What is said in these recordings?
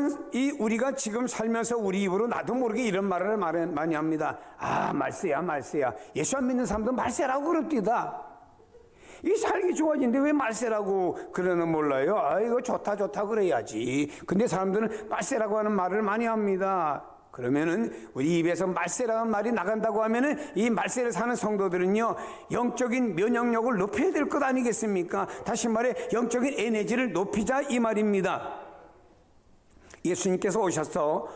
여러분, 우리가 지금 살면서 우리 입으로 나도 모르게 이런 말을 많이 합니다. 아, 말세야, 말세야. 예수 안 믿는 사람도 말세라고 그럽디다. 이 살기 좋아지는데 왜 말세라고 그러는 몰라요? 아, 이거 좋다 그래야지. 근데 사람들은 말세라고 하는 말을 많이 합니다. 그러면은 우리 입에서 말세라는 말이 나간다고 하면은 이 말세를 사는 성도들은요, 영적인 면역력을 높여야 될 것 아니겠습니까? 다시 말해 영적인 에너지를 높이자 이 말입니다. 예수님께서 오셔서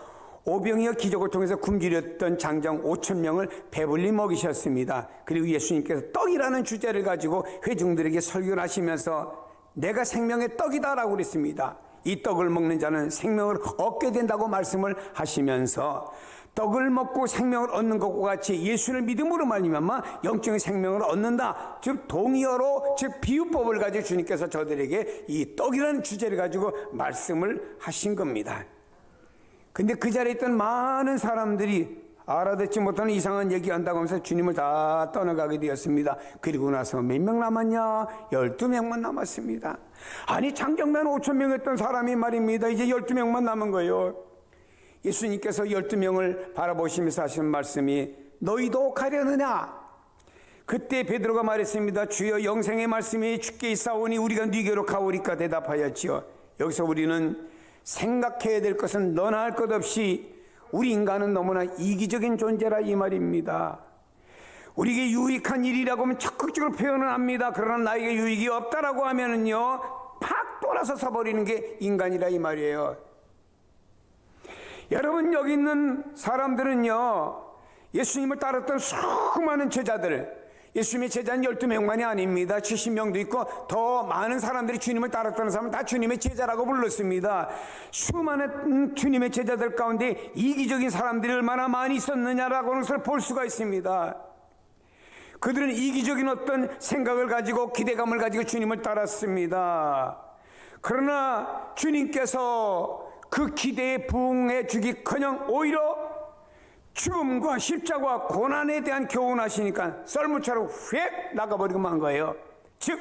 오병이어 기적을 통해서 굶주렸던 장정 5,000명을 배불리 먹이셨습니다. 그리고 예수님께서 떡이라는 주제를 가지고 회중들에게 설교를 하시면서 내가 생명의 떡이다라고 그랬습니다. 이 떡을 먹는 자는 생명을 얻게 된다고 말씀을 하시면서 떡을 먹고 생명을 얻는 것과 같이 예수를 믿음으로 말미암아 영적인 생명을 얻는다. 즉 동의어로, 즉 비유법을 가지고 주님께서 저들에게 이 떡이라는 주제를 가지고 말씀을 하신 겁니다. 근데 그 자리에 있던 많은 사람들이 알아듣지 못하는 이상한 얘기한다고 하면서 주님을 다 떠나가게 되었습니다. 그리고 나서 몇 명 남았냐? 12명만 남았습니다. 아니, 장정만 5,000명이었던 사람이 말입니다. 이제 12명만 남은 거예요. 예수님께서 12명을 바라보시면서 하신 말씀이 너희도 가려느냐? 그때 베드로가 말했습니다. 주여, 영생의 말씀이 주께 있사오니 우리가 네게로 가오리까 대답하였지요. 여기서 우리는 생각해야 될 것은 너나 할 것 없이 우리 인간은 너무나 이기적인 존재라 이 말입니다. 우리에게 유익한 일이라고 하면 적극적으로 표현을 합니다. 그러나 나에게 유익이 없다라고 하면은요, 팍 돌아서 서버리는 게 인간이라 이 말이에요. 여러분, 여기 있는 사람들은요, 예수님을 따랐던 수많은 제자들, 예수님의 제자는 12명만이 아닙니다. 70명도 있고 더 많은 사람들이 주님을 따랐다는 사람은 다 주님의 제자라고 불렀습니다. 수많은 주님의 제자들 가운데 이기적인 사람들이 얼마나 많이 있었느냐라고 하는 것을 볼 수가 있습니다. 그들은 이기적인 어떤 생각을 가지고 기대감을 가지고 주님을 따랐습니다. 그러나 주님께서 그 기대에 부응해 주기커녕 오히려 죽음과 십자가와 고난에 대한 교훈하시니까 썰무처럼 휙 나가버리고만 한 거예요. 즉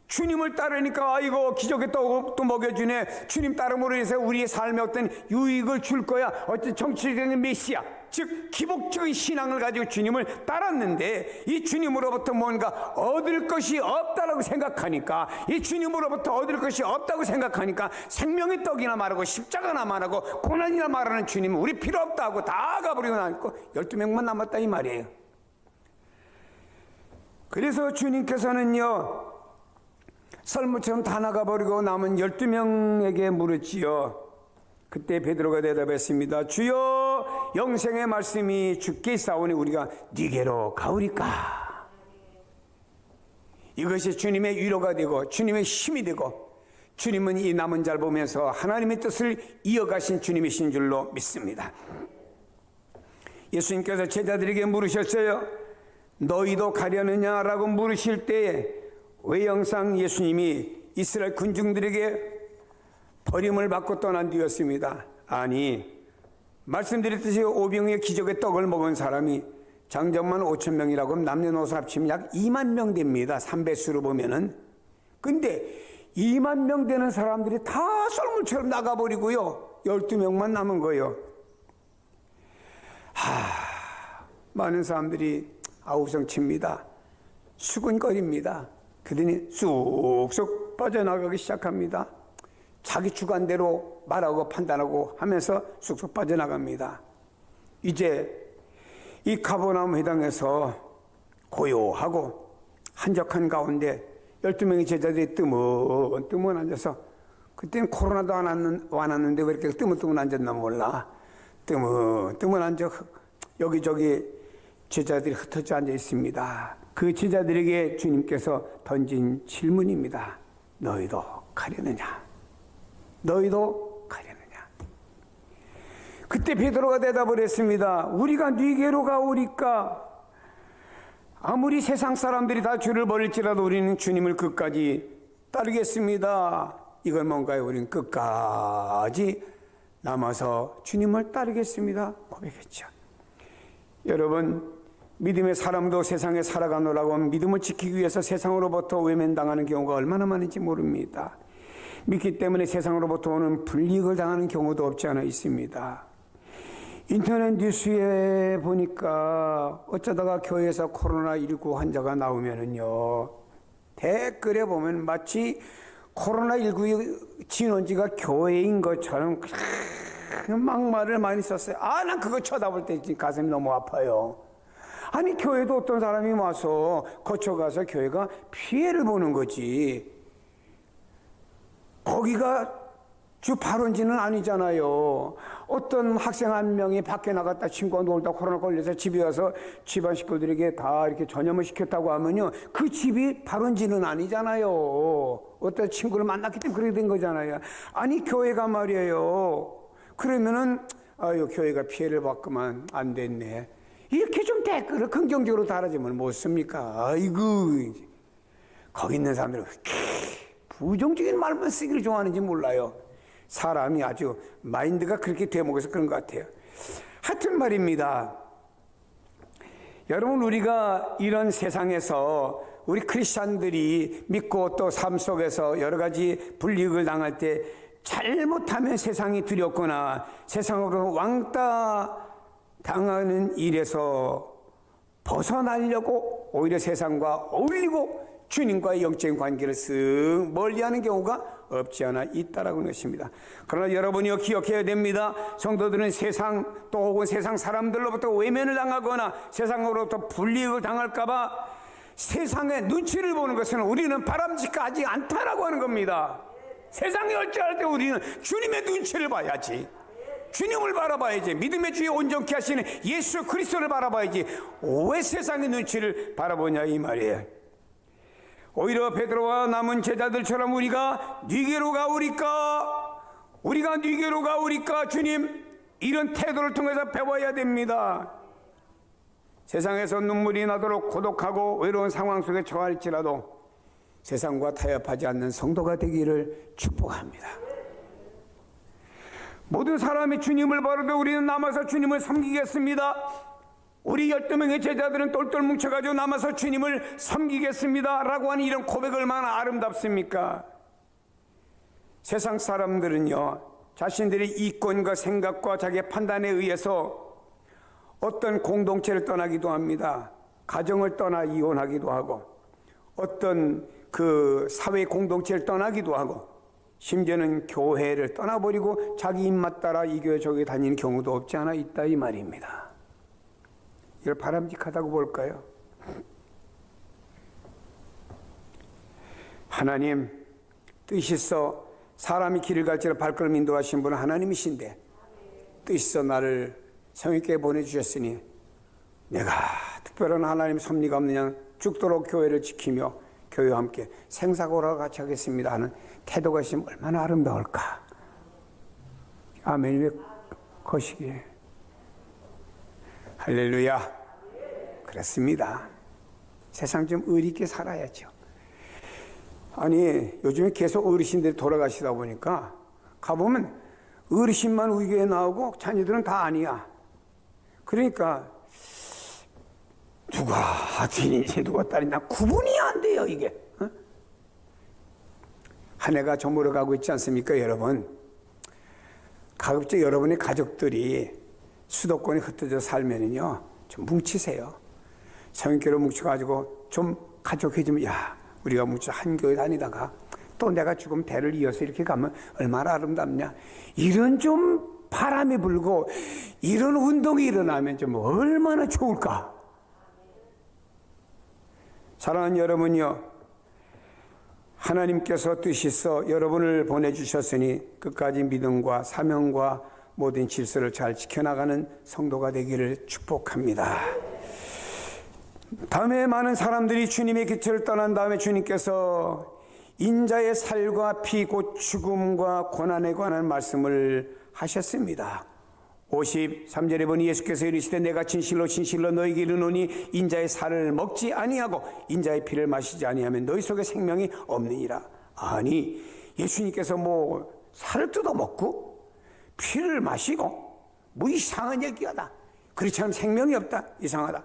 주님을 따르니까 아이고 기적의 떡도 먹여주네. 주님 따름으로 해서 우리의 삶에 어떤 유익을 줄 거야. 어떤 정치적인 메시아, 즉 기복적인 신앙을 가지고 주님을 따랐는데 이 주님으로부터 뭔가 얻을 것이 없다라고 생각하니까, 이 주님으로부터 얻을 것이 없다고 생각하니까 생명의 떡이나 말하고 십자가나 말하고 고난이나 말하는 주님은 우리 필요 없다 하고 다 가버리고 나니까 12명만 남았다 이 말이에요. 그래서 주님께서는요, 설무처럼 다 나가버리고 남은 12명에게 물었지요. 그때 베드로가 대답했습니다. 주여, 영생의 말씀이 주께 있사오니 우리가 네게로 가오리까? 이것이 주님의 위로가 되고 주님의 힘이 되고, 주님은 이 남은 자를 보면서 하나님의 뜻을 이어가신 주님이신 줄로 믿습니다. 예수님께서 제자들에게 물으셨어요. 너희도 가려느냐라고 물으실 때에 외형상 예수님이 이스라엘 군중들에게 버림을 받고 떠난 뒤였습니다. 아니, 말씀드렸듯이 오병이어 기적의 떡을 먹은 사람이 장정만 5,000명이라고 하면 남녀노소 합치면 약 2만 명 됩니다. 3배수로 보면은. 근데 2만 명 되는 사람들이 다 썰물처럼 나가버리고요, 12명만 남은 거예요. 많은 사람들이 아우성칩니다. 수근거립니다. 그러니 쑥쑥 빠져나가기 시작합니다. 자기 주관대로 말하고 판단하고 하면서 쑥쑥 빠져나갑니다. 이제 이 가버나움 회당에서 고요하고 한적한 가운데 12명의 제자들이 뜨문뜨문 앉아서, 그때는 코로나도 안 왔는데 왜 이렇게 뜨문뜨문 앉았나 몰라. 뜨문뜨문 앉아 여기저기 제자들이 흩어져 앉아 있습니다. 그 제자들에게 주님께서 던진 질문입니다. 너희도 가려느냐? 너희도 가려느냐? 그때 베드로가 대답을 했습니다. 우리가 네게로 가오리까? 아무리 세상 사람들이 다 주를 버릴지라도 우리는 주님을 끝까지 따르겠습니다. 이건 뭔가요? 우리는 끝까지 남아서 주님을 따르겠습니다 고백했죠. 여러분, 믿음의 사람도 세상에 살아가노라고 하면 믿음을 지키기 위해서 세상으로부터 외면당하는 경우가 얼마나 많은지 모릅니다. 믿기 때문에 세상으로부터 오는 불이익을 당하는 경우도 없지 않아 있습니다. 인터넷 뉴스에 보니까 어쩌다가 교회에서 코로나19 환자가 나오면은요, 댓글에 보면 마치 코로나19의 진원지가 교회인 것처럼 막말을 많이 썼어요. 난 그거 쳐다볼 때 가슴이 너무 아파요. 아니, 교회도 어떤 사람이 와서 거쳐가서 교회가 피해를 보는 거지. 거기가 주 발원지는 아니잖아요. 어떤 학생 한 명이 밖에 나갔다 친구가 놀다 코로나 걸려서 집에 와서 집안 식구들에게 다 이렇게 전염을 시켰다고 하면요, 그 집이 발원지는 아니잖아요. 어떤 친구를 만났기 때문에 그렇게 된 거잖아요. 아니, 교회가 말이에요. 그러면은 교회가 피해를 받고만 안 됐네. 이렇게 좀 댓글을 긍정적으로 달아주면 못 씁니까? 아이고, 거기 있는 사람들은 부정적인 말만 쓰기를 좋아하는지 몰라요. 사람이 아주 마인드가 그렇게 되먹어서 그런 것 같아요. 하여튼 말입니다. 여러분, 우리가 이런 세상에서 우리 크리스찬들이 믿고 또 삶 속에서 여러 가지 불이익을 당할 때 잘못하면 세상이 두렵거나 세상으로 왕따 당하는 일에서 벗어나려고 오히려 세상과 어울리고 주님과의 영적인 관계를 쓱 멀리하는 경우가 없지 않아 있다라고 하는 것입니다. 그러나 여러분이 기억해야 됩니다. 성도들은 세상 또 혹은 세상 사람들로부터 외면을 당하거나 세상으로부터 불이익을 당할까봐 세상의 눈치를 보는 것은 우리는 바람직하지 않다라고 하는 겁니다. 세상이 어찌할 때 우리는 주님의 눈치를 봐야지. 주님을 바라봐야지. 믿음의 주에 온전케 하시는 예수 그리스도를 바라봐야지. 왜 세상의 눈치를 바라보냐 이 말이에요. 오히려 베드로와 남은 제자들처럼 우리가 네게로 가오리까? 우리가 네게로 가오리까? 주님, 이런 태도를 통해서 배워야 됩니다. 세상에서 눈물이 나도록 고독하고 외로운 상황 속에 처할지라도 세상과 타협하지 않는 성도가 되기를 축복합니다. 모든 사람이 주님을 바라도 우리는 남아서 주님을 섬기겠습니다. 우리 12명의 제자들은 똘똘 뭉쳐가지고 남아서 주님을 섬기겠습니다 라고 하는 이런 고백이 얼마나 아름답습니까? 세상 사람들은요, 자신들의 이권과 생각과 자기의 판단에 의해서 어떤 공동체를 떠나기도 합니다. 가정을 떠나 이혼하기도 하고 어떤 그 사회 공동체를 떠나기도 하고 심지어는 교회를 떠나버리고 자기 입맛 따라 이 교회 저기 다니는 경우도 없지 않아 있다 이 말입니다. 이걸 바람직하다고 볼까요? 하나님 뜻이서 사람이 길을 갈지라 발걸음 인도하신 분은 하나님이신데 뜻이서 나를 성령께 보내주셨으니 내가 특별한 하나님 섭리가 없느냐 죽도록 교회를 지키며 교회와 함께 생사고라 같이 하겠습니다 하는 태도가 있으면 얼마나 아름다울까. 아멘. 왜 거시기에 할렐루야. 그렇습니다. 세상 좀 의리 있게 살아야죠. 아니, 요즘에 계속 어르신들이 돌아가시다 보니까 가보면 어르신만 우리 교회에 나오고 자녀들은 다 아니야. 그러니까 누가 아들인지 누가 딸이냐 구분이 안 돼요 이게. 한 해가 저물어 가고 있지 않습니까 여러분? 가급적 여러분의 가족들이 수도권에 흩어져 살면은요 좀 뭉치세요. 성인교로 뭉쳐가지고 좀 가족해지면 야 우리가 뭉쳐 한 교회 다니다가 또 내가 죽으면 대를 이어서 이렇게 가면 얼마나 아름답냐. 이런 좀 바람이 불고 이런 운동이 일어나면 좀 얼마나 좋을까. 사랑하는 여러분요, 하나님께서 뜻이서 여러분을 보내주셨으니 끝까지 믿음과 사명과 모든 질서를 잘 지켜나가는 성도가 되기를 축복합니다. 다음에 많은 사람들이 주님의 깃을 떠난 다음에 주님께서 인자의 살과 피 곧 죽음과 고난에 관한 말씀을 하셨습니다. 53절에 보니 예수께서 이르시되 내가 진실로 진실로 너희에게 이르노니 인자의 살을 먹지 아니하고 인자의 피를 마시지 아니하면 너희 속에 생명이 없느니라. 아니 예수님께서 뭐 살을 뜯어먹고 피를 마시고 뭐 이상한 얘기하다. 그렇지 않으면 생명이 없다. 이상하다.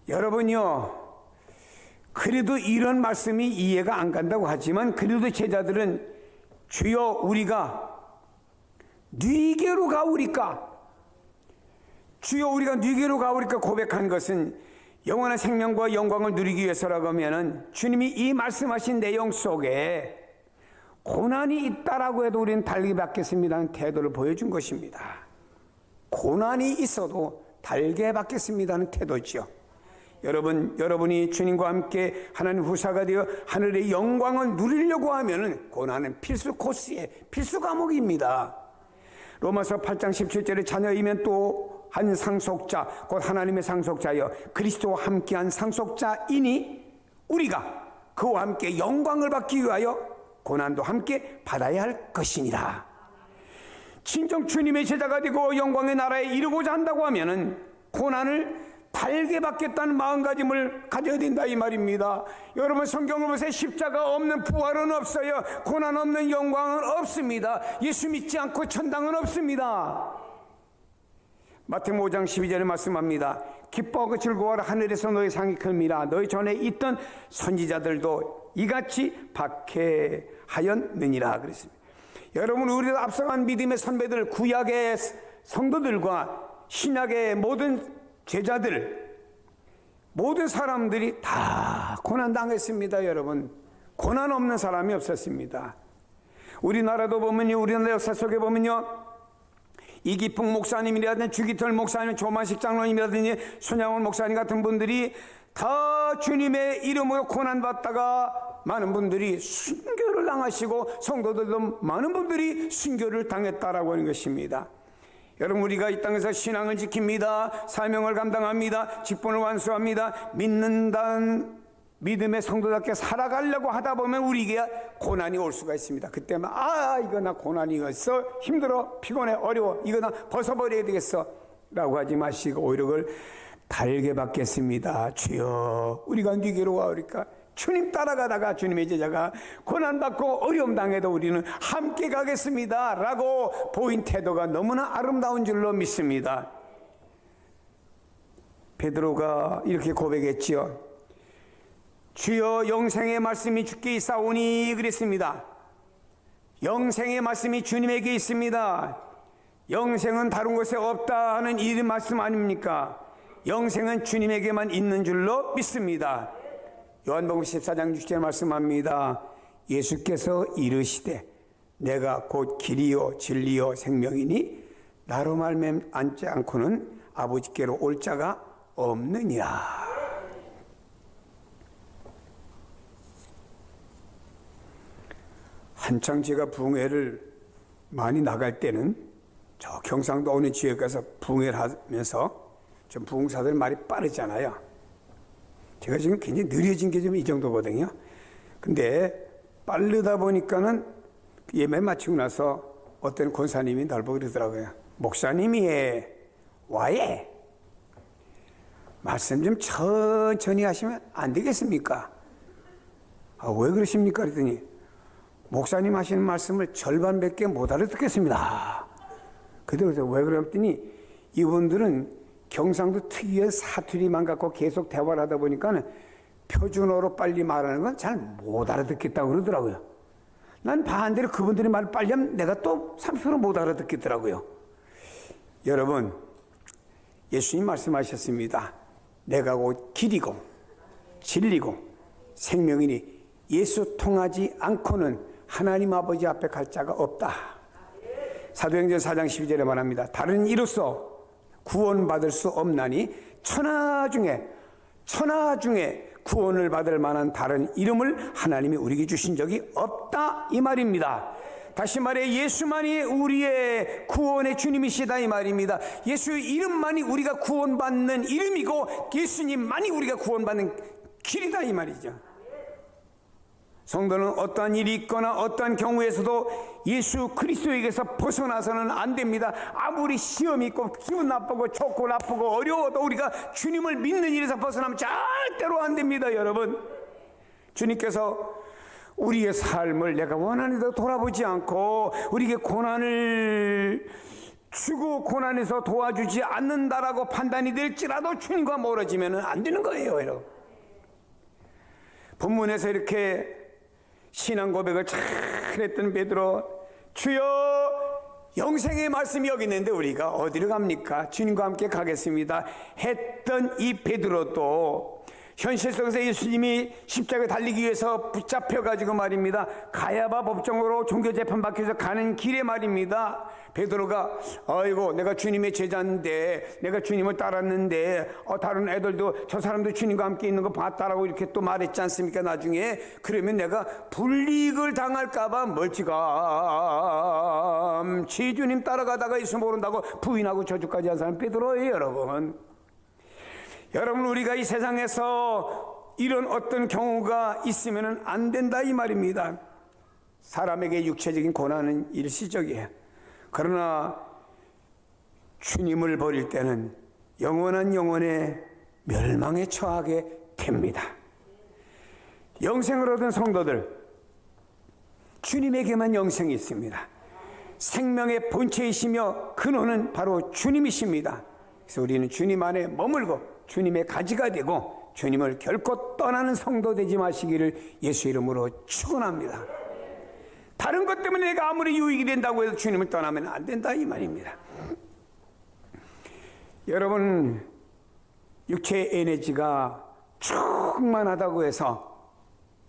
여러분요, 그래도 이런 말씀이 이해가 안 간다고 하지만 그래도 제자들은 주여 우리가 네게로 가오리까? 주여 우리가 네게로 가오리까 고백한 것은 영원한 생명과 영광을 누리기 위해서라고 하면은 주님이 이 말씀하신 내용 속에 고난이 있다라고 해도 우리는 달게 받겠습니다는 태도를 보여준 것입니다. 고난이 있어도 달게 받겠습니다는 태도죠. 여러분이 주님과 함께 하나님 후사가 되어 하늘의 영광을 누리려고 하면은 고난은 필수 코스의 필수 과목입니다. 로마서 8장 17절에 자녀이면 또 한 상속자 곧 하나님의 상속자여 그리스도와 함께한 상속자이니 우리가 그와 함께 영광을 받기 위하여 고난도 함께 받아야 할 것이니라. 진정 주님의 제자가 되고 영광의 나라에 이르고자 한다고 하면은 고난을 달게 받겠다는 마음가짐을 가져야 된다 이 말입니다. 여러분 성경을 보세요. 십자가 없는 부활은 없어요. 고난 없는 영광은 없습니다. 예수 믿지 않고 천당은 없습니다. 마태복음 5장 12절에 말씀합니다. 기뻐하고 즐거워하라 하늘에서 너희 상이 큽니다. 너희 전에 있던 선지자들도 이같이 박해하였느니라 그랬습니다. 여러분 우리도 앞서간 믿음의 선배들 구약의 성도들과 신약의 모든 제자들 모든 사람들이 다 고난당했습니다. 여러분 고난 없는 사람이 없었습니다. 우리나라도 보면요 우리나라 역사 속에 보면요 이기풍 목사님이라든지 주기철 목사님 조만식 장로님이라든지 손양원 목사님 같은 분들이 다 주님의 이름으로 고난받다가 많은 분들이 순교를 당하시고 성도들도 많은 분들이 순교를 당했다라고 하는 것입니다. 여러분 우리가 이 땅에서 신앙을 지킵니다. 사명을 감당합니다. 직분을 완수합니다. 믿는다는 믿음의 성도답게 살아가려고 하다 보면 우리에게 고난이 올 수가 있습니다. 그때만 이거 나 고난이 있어 힘들어 피곤해 어려워 이거 나 벗어버려야 되겠어 라고 하지 마시고 오히려 그걸 달게 받겠습니다. 주여 우리가 네게로 가오리까? 주님 따라가다가 주님의 제자가 고난받고 어려움 당해도 우리는 함께 가겠습니다 라고 보인 태도가 너무나 아름다운 줄로 믿습니다. 베드로가 이렇게 고백했지요. 주여 영생의 말씀이 주께 있사오니 그랬습니다. 영생의 말씀이 주님에게 있습니다. 영생은 다른 곳에 없다 하는 이 말씀 아닙니까? 영생은 주님에게만 있는 줄로 믿습니다. 요한복음 14장 6절에 말씀합니다. 예수께서 이르시되 내가 곧 길이요 진리요 생명이니 나로 말미암지 않고는 아버지께로 올 자가 없느니라. 한창 제가 부흥회를 많이 나갈 때는 저 경상도 어느 지역에 가서 부흥회를 하면서 좀 부흥사들 말이 빠르잖아요. 제가 지금 굉장히 느려진 게 좀 이 정도거든요. 근데 빠르다 보니까는 예매 마치고 나서 어떤 권사님이 날 보고 그러더라고요. 목사님이 와예 말씀 좀 천천히 하시면 안 되겠습니까? 왜 그러십니까? 그랬더니 목사님 하시는 말씀을 절반밖에 못 알아듣겠습니다. 그래서 왜 그랬더니 이분들은 경상도 특유의 사투리만 갖고 계속 대화를 하다 보니까 표준어로 빨리 말하는 건 잘 못 알아듣겠다고 그러더라고요. 난 반대로 그분들이 말을 빨리 하면 내가 또 30% 못 알아듣겠더라고요. 여러분 예수님 말씀하셨습니다. 내가 곧 길이고 진리고 생명이니 예수 통하지 않고는 하나님 아버지 앞에 갈 자가 없다. 사도행전 4장 12절에 말합니다. 다른 이로써 구원받을 수 없나니 천하 중에 구원을 받을 만한 다른 이름을 하나님이 우리에게 주신 적이 없다 이 말입니다. 다시 말해 예수만이 우리의 구원의 주님이시다 이 말입니다. 예수 이름만이 우리가 구원받는 이름이고 예수님만이 우리가 구원받는 길이다 이 말이죠. 성도는 어떠한 일이 있거나 어떠한 경우에서도 예수 그리스도에게서 벗어나서는 안 됩니다. 아무리 시험이 있고 기분 나쁘고 좋고 나쁘고 어려워도 우리가 주님을 믿는 일에서 벗어나면 절대로 안 됩니다. 여러분 주님께서 우리의 삶을 내가 원하는 대로 돌아보지 않고 우리에게 고난을 주고 고난에서 도와주지 않는다라고 판단이 될지라도 주님과 멀어지면 안 되는 거예요. 여러분 본문에서 이렇게 신앙 고백을 잘 했던 베드로, 주여 영생의 말씀이 여기 있는데 우리가 어디로 갑니까? 주님과 함께 가겠습니다 했던 이 베드로도 현실 속에서 예수님이 십자가에 달리기 위해서 붙잡혀가지고 말입니다, 가야바 법정으로 종교재판 받기 위해서 가는 길에 말입니다, 베드로가 아이고 내가 주님의 제자인데, 내가 주님을 따랐는데 다른 애들도 저 사람도 주님과 함께 있는 거 봤다라고 이렇게 또 말했지 않습니까? 나중에 그러면 내가 불이익을 당할까봐 멀찌감치 주님 따라가다가 예수 모른다고 부인하고 저주까지 한 사람 베드로예요. 여러분 우리가 이 세상에서 이런 어떤 경우가 있으면 안 된다 이 말입니다. 사람에게 육체적인 고난은 일시적이에요. 그러나 주님을 버릴 때는 영원한 영혼의 멸망에 처하게 됩니다. 영생을 얻은 성도들, 주님에게만 영생이 있습니다. 생명의 본체이시며 근원은 바로 주님이십니다. 그래서 우리는 주님 안에 머물고 주님의 가지가 되고 주님을 결코 떠나는 성도 되지 마시기를 예수 이름으로 축원합니다. 다른 것 때문에 내가 아무리 유익이 된다고 해도 주님을 떠나면 안 된다 이 말입니다. 여러분 육체의 에너지가 충만하다고 해서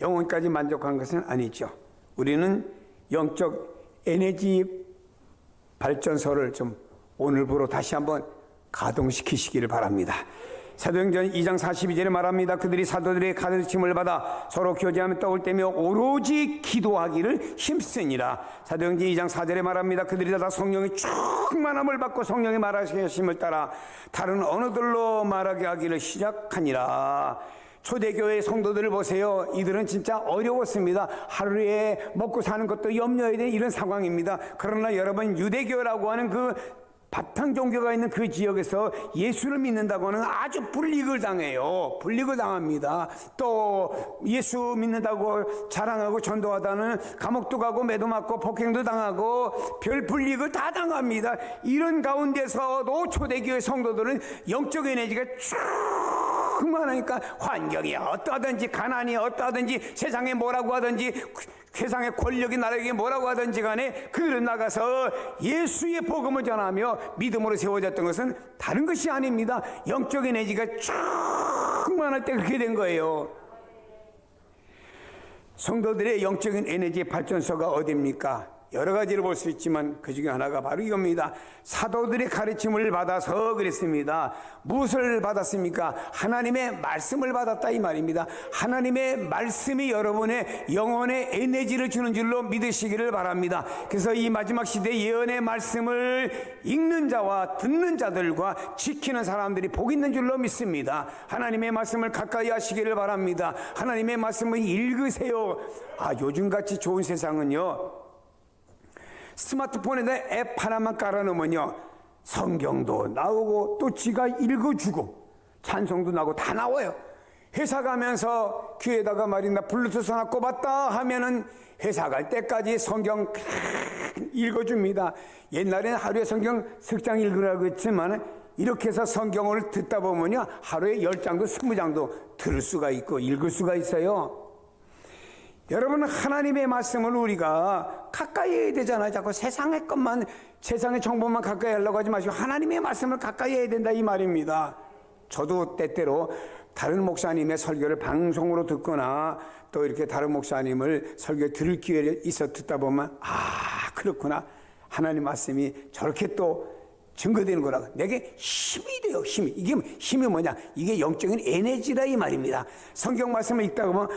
영혼까지 만족한 것은 아니죠. 우리는 영적 에너지 발전소를 좀 오늘부로 다시 한번 가동시키시기를 바랍니다. 사도행전 2장 42절에 말합니다. 그들이 사도들의 가르침을 받아 서로 교제하며 떡을 떼며 오로지 기도하기를 힘쓰니라. 사도행전 2장 4절에 말합니다. 그들이 다 성령의 충만함을 받고 성령의 말하심을 따라 다른 언어들로 말하게 하기를 시작하니라. 초대교회 성도들을 보세요. 이들은 진짜 어려웠습니다. 하루에 먹고 사는 것도 염려해야 되는 이런 상황입니다. 그러나 여러분 유대교라고 하는 그 바탕 종교가 있는 그 지역에서 예수를 믿는다고 하는 아주 불이익을 당해요. 불이익을 당합니다. 또 예수 믿는다고 자랑하고 전도하다는 감옥도 가고 매도 맞고 폭행도 당하고 별 불이익을 다 당합니다. 이런 가운데서도 초대교회 성도들은 영적 에너지가 충만하니까 환경이 어떠하든지 가난이 어떠하든지 세상에 뭐라고 하든지 세상의 권력이 나라에게 뭐라고 하든지 간에 그들은 나가서 예수의 복음을 전하며 믿음으로 세워졌던 것은 다른 것이 아닙니다. 영적 에너지가 충만할 때 그렇게 된 거예요. 성도들의 영적인 에너지 발전소가 어디입니까? 여러 가지를 볼 수 있지만 그 중에 하나가 바로 이겁니다. 사도들의 가르침을 받아서 그랬습니다. 무엇을 받았습니까? 하나님의 말씀을 받았다 이 말입니다. 하나님의 말씀이 여러분의 영혼의 에너지를 주는 줄로 믿으시기를 바랍니다. 그래서 이 마지막 시대 예언의 말씀을 읽는 자와 듣는 자들과 지키는 사람들이 복 있는 줄로 믿습니다. 하나님의 말씀을 가까이 하시기를 바랍니다. 하나님의 말씀을 읽으세요. 요즘같이 좋은 세상은요, 스마트폰에다 앱 하나만 깔아놓으면요 성경도 나오고 또 지가 읽어주고 찬송도 나오고 다 나와요. 회사 가면서 귀에다가 말이나 블루투스 하나 꼽았다 하면은 회사 갈 때까지 성경 읽어줍니다. 옛날에는 하루에 성경 10장 읽으라고 했지만 이렇게 해서 성경을 듣다 보면요 하루에 10장도 20장도 들을 수가 있고 읽을 수가 있어요. 여러분 하나님의 말씀을 우리가 가까이 해야 되잖아요. 자꾸 세상의 것만, 세상의 정보만 가까이 하려고 하지 마시고 하나님의 말씀을 가까이 해야 된다 이 말입니다. 저도 때때로 다른 목사님의 설교를 방송으로 듣거나 또 이렇게 다른 목사님을 설교 들을 기회를 있어 듣다 보면 그렇구나, 하나님 말씀이 저렇게 또 증거되는 거라. 내게 힘이 돼요. 힘이 뭐냐? 이게 영적인 에너지다 이 말입니다. 성경 말씀을 읽다 보면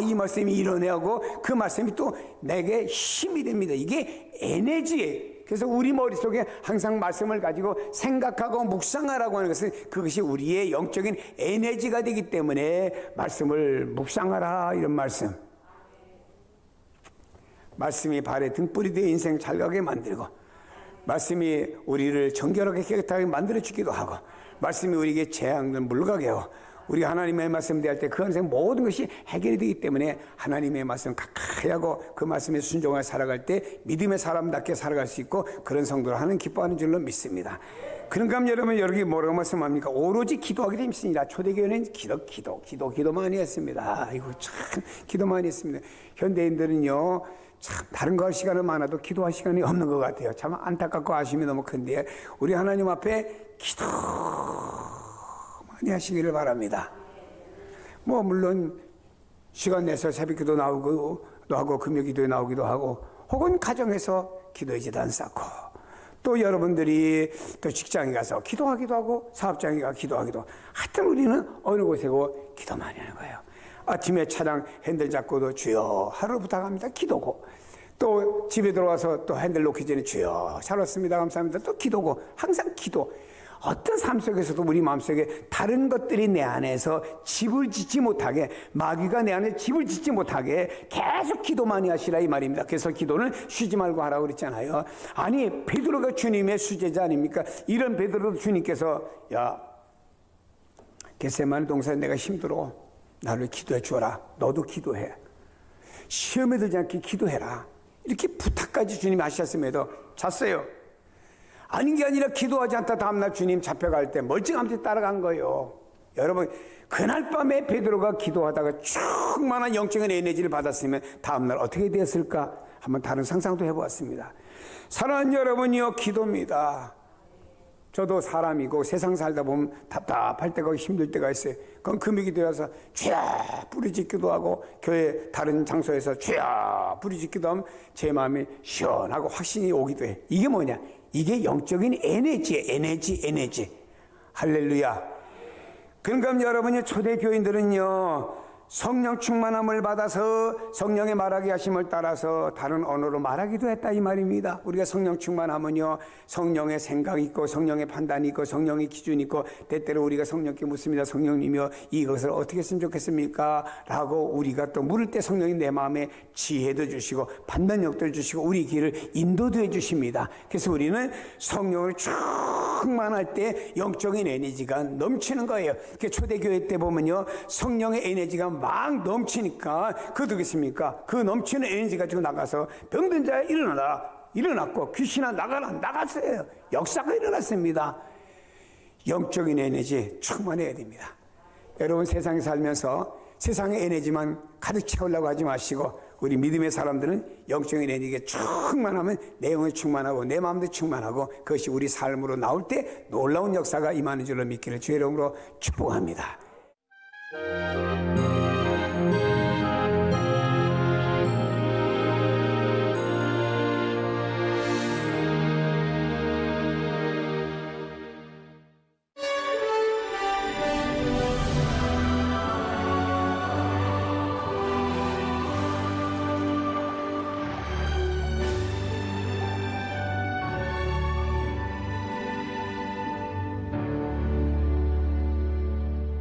이 말씀이 이러네 하고 그 말씀이 또 내게 힘이 됩니다. 이게 에너지예요. 그래서 우리 머릿속에 항상 말씀을 가지고 생각하고 묵상하라고 하는 것은 그것이 우리의 영적인 에너지가 되기 때문에 말씀을 묵상하라 이런 말씀. 말씀이 발에 등불이 되어 인생 잘 가게 만들고, 말씀이 우리를 정결하게 깨끗하게 만들어주기도 하고, 말씀이 우리에게 재앙을 물러가게 하고, 우리 하나님의 말씀 대할 때 그 안에서 모든 것이 해결이 되기 때문에 하나님의 말씀 가까이 하고 그 말씀에 순종하여 살아갈 때 믿음의 사람답게 살아갈 수 있고 그런 성도를 하는 기뻐하는 줄로 믿습니다. 그러니까 여러분 여기 뭐라고 말씀합니까? 오로지 기도하게 되어 있습니다. 초대교회는 기도 많이 했습니다. 아이고 참 기도 많이 했습니다. 현대인들은요 참 다른 거 할 시간은 많아도 기도할 시간이 없는 것 같아요. 참 안타깝고 아쉬움이 너무 큰데 우리 하나님 앞에 기도 많이 하시기를 바랍니다. 뭐 물론 시간 내서 새벽기도 나오기도 하고 금요기도에 나오기도 하고 혹은 가정에서 기도의 제단 쌓고 또 여러분들이 또 직장에 가서 기도하기도 하고 사업장에 가서 기도하기도 하고 하여튼 우리는 어느 곳에고 기도 많이 하는 거예요. 아침에 차량 핸들 잡고도 주여 하루 부탁합니다. 기도고 또 집에 들어와서 또 핸들 놓기 전에 주여 잘 왔습니다. 감사합니다. 또 기도고 항상 기도. 어떤 삶 속에서도 우리 마음속에 다른 것들이 내 안에서 집을 짓지 못하게 마귀가 내 안에 집을 짓지 못하게 계속 기도 많이 하시라 이 말입니다. 그래서 기도는 쉬지 말고 하라고 그랬잖아요. 아니 베드로가 주님의 수제자 아닙니까? 이런 베드로도 주님께서 야 겟세마네 동산에 내가 힘들어 나를 기도해 주어라. 너도 기도해. 시험에 들지 않게 기도해라. 이렇게 부탁까지 주님이 하셨음에도 잤어요. 아닌 게 아니라 기도하지 않다 다음날 주님 잡혀갈 때 멀쩡함없이 따라간 거예요. 여러분 그날 밤에 베드로가 기도하다가 충만한 영적인 에너지를 받았으면 다음날 어떻게 되었을까 한번 다른 상상도 해보았습니다. 사랑하는 여러분이요 기도입니다. 저도 사람이고 세상 살다 보면 답답할 때가 힘들 때가 있어요. 그럼 금요기도에 와서 주여 부르짖기도 하고 교회 다른 장소에서 주여 부르짖기도 하면 제 마음이 시원하고 확신이 오기도 해. 이게 뭐냐? 이게 영적인 에너지. 할렐루야. 그러니까 여러분이 초대교인들은요 성령 충만함을 받아서 성령의 말하게 하심을 따라서 다른 언어로 말하기도 했다 이 말입니다. 우리가 성령 충만하면요 성령의 생각이 있고 성령의 판단이 있고 성령의 기준이 있고 때때로 우리가 성령께 묻습니다. 성령님이여 이것을 어떻게 했으면 좋겠습니까? 라고 우리가 또 물을 때 성령이 내 마음에 지혜도 주시고 판단력도 주시고 우리 길을 인도도 해주십니다. 그래서 우리는 성령을 충만할 때 영적인 에너지가 넘치는 거예요. 초대교회 때 보면요 성령의 에너지가 막 넘치니까 그 어떻겠습니까? 그 넘치는 에너지 가지고 나가서 병든 자야 일어났고 귀신아 나갔어요. 역사가 일어났습니다. 영적인 에너지 충만해야 됩니다. 여러분 세상에 살면서 세상의 에너지만 가득 채우려고 하지 마시고 우리 믿음의 사람들은 영적인 에너지가 충만하면 내 영이 충만하고 내 마음도 충만하고 그것이 우리 삶으로 나올 때 놀라운 역사가 임하는 줄로 믿기를 주의 이름으로 축복합니다.